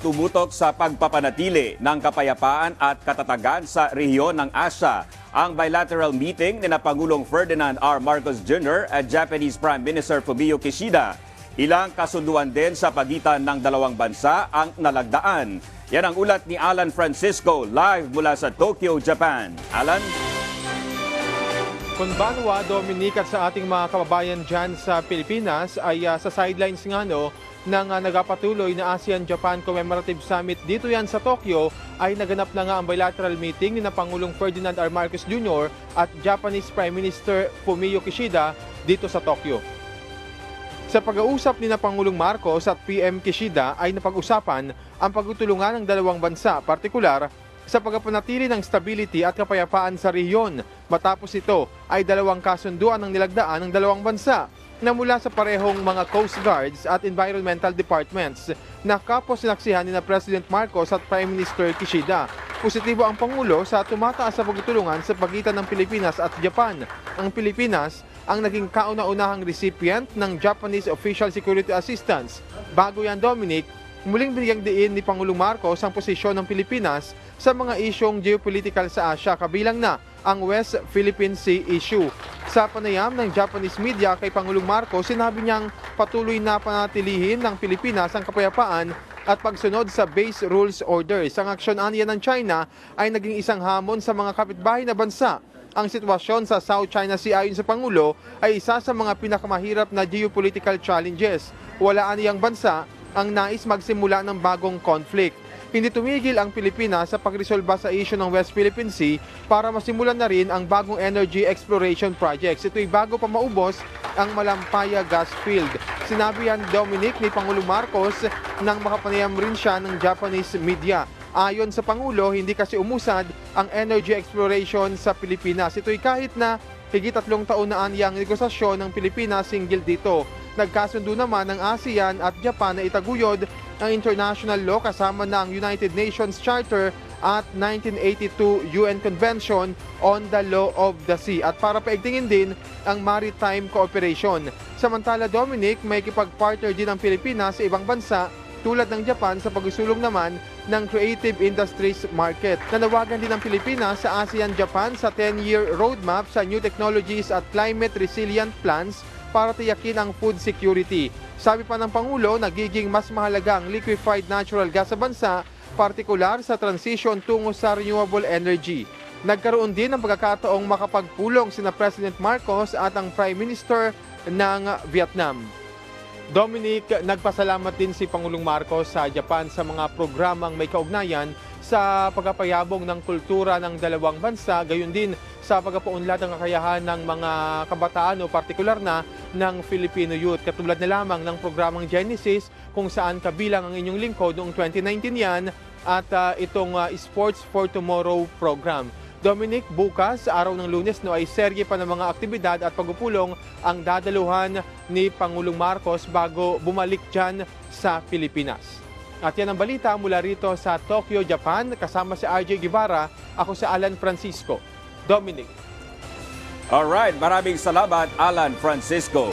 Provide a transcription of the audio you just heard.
tumutok sa pagpapanatili ng kapayapaan at katatagan sa rehiyon ng Asia. Ang bilateral meeting ni Pangulong Ferdinand R. Marcos Jr. at Japanese Prime Minister Fumio Kishida. Ilang kasunduan din sa pagitan ng dalawang bansa ang nalagdaan. Yan ang ulat ni Alan Francisco live mula sa Tokyo, Japan. Alan? Konbanwa, Dominic, at sa ating mga kababayan dyan sa Pilipinas ay sa sidelines ng nagapatuloy na ASEAN-Japan Commemorative Summit dito yan sa Tokyo ay naganap na nga ang bilateral meeting ni Pangulong Ferdinand R. Marcos Jr. at Japanese Prime Minister Fumio Kishida dito sa Tokyo. Sa pag-uusap ni Pangulong Marcos at PM Kishida ay napag-usapan ang pagtutulungan ng dalawang bansa, partikular sa pagpapanatili ng stability at kapayapaan sa rehiyon. Matapos ito ay dalawang kasunduan ng nilagdaan ng dalawang bansa na mula sa parehong mga Coast Guards at Environmental Departments na kapos sinaksihan ni President Marcos at Prime Minister Kishida. Positibo ang Pangulo sa tumataas sa pagtutulungan sa pagitan ng Pilipinas at Japan. Ang Pilipinas ang naging kauna-unahang recipient ng Japanese Official Security Assistance. Bago yan, Dominic, muling binigyang diin ni Pangulong Marcos ang posisyon ng Pilipinas sa mga isyong geopolitical sa Asia, kabilang na ang West Philippine Sea issue. Sa panayam ng Japanese media kay Pangulong Marcos, sinabi niyang patuloy na panatilihin ng Pilipinas ang kapayapaan at pagsunod sa base rules orders. Ang aksyon aniya ng China ay naging isang hamon sa mga kapitbahay na bansa. Ang sitwasyon sa South China Sea ayon sa Pangulo ay isa sa mga pinakamahirap na geopolitical challenges. Wala aniyang bansa ang nais magsimula ng bagong conflict. Hindi tumigil ang Pilipinas sa pagresolba sa issue ng West Philippine Sea para masimulan na rin ang bagong energy exploration projects. Ito'y bago pa maubos ang Malampaya gas field. Sinabi yan, Dominic, ni Pangulong Marcos nang makapanayam rin siya ng Japanese media. Ayon sa Pangulo, hindi kasi umusad ang energy exploration sa Pilipinas. Ito'y kahit na higit 3 taon na anyang negosasyon ng Pilipinas hinggil dito. Nagkasundo naman ng ASEAN at Japan na itaguyod ang international law kasama na ang United Nations Charter at 1982 UN Convention on the Law of the Sea at para paigtingin din ang maritime cooperation. Samantala, Dominic, may kipag-partner din ang Pilipinas sa ibang bansa tulad ng Japan sa pagsusulong naman ng creative industries market. Nanawagan din ang Pilipinas sa ASEAN-Japan sa 10-year roadmap sa new technologies at climate resilient plans para tiyakin ang food security. Sabi pa ng Pangulo, nagiging mas mahalaga ang liquefied natural gas sa bansa, partikular sa transition tungo sa renewable energy. Nagkaroon din ng pagkakataong makapagpulong sina President Marcos at ang Prime Minister ng Vietnam. Dominic, nagpasalamat din si Pangulong Marcos sa Japan sa mga programang may kaugnayan sa pagpapayabong ng kultura ng dalawang bansa, gayon din sa pagpapaunlad ng kakayahan ng mga kabataan o partikular na ng Filipino youth. Katulad na lamang ng programang Genesis kung saan kabilang ang inyong lingkod noong 2019 yan at itong Sports for Tomorrow program. Dominic, bukas, araw ng Lunes, ay serye pa ng mga aktibidad at pagpupulong ang dadaluhan ni Pangulong Marcos bago bumalik dyan sa Pilipinas. At yan ang balita mula rito sa Tokyo, Japan. Kasama si RJ Guevara, ako si Alan Francisco. Dominic. Alright, maraming salamat, Alan Francisco.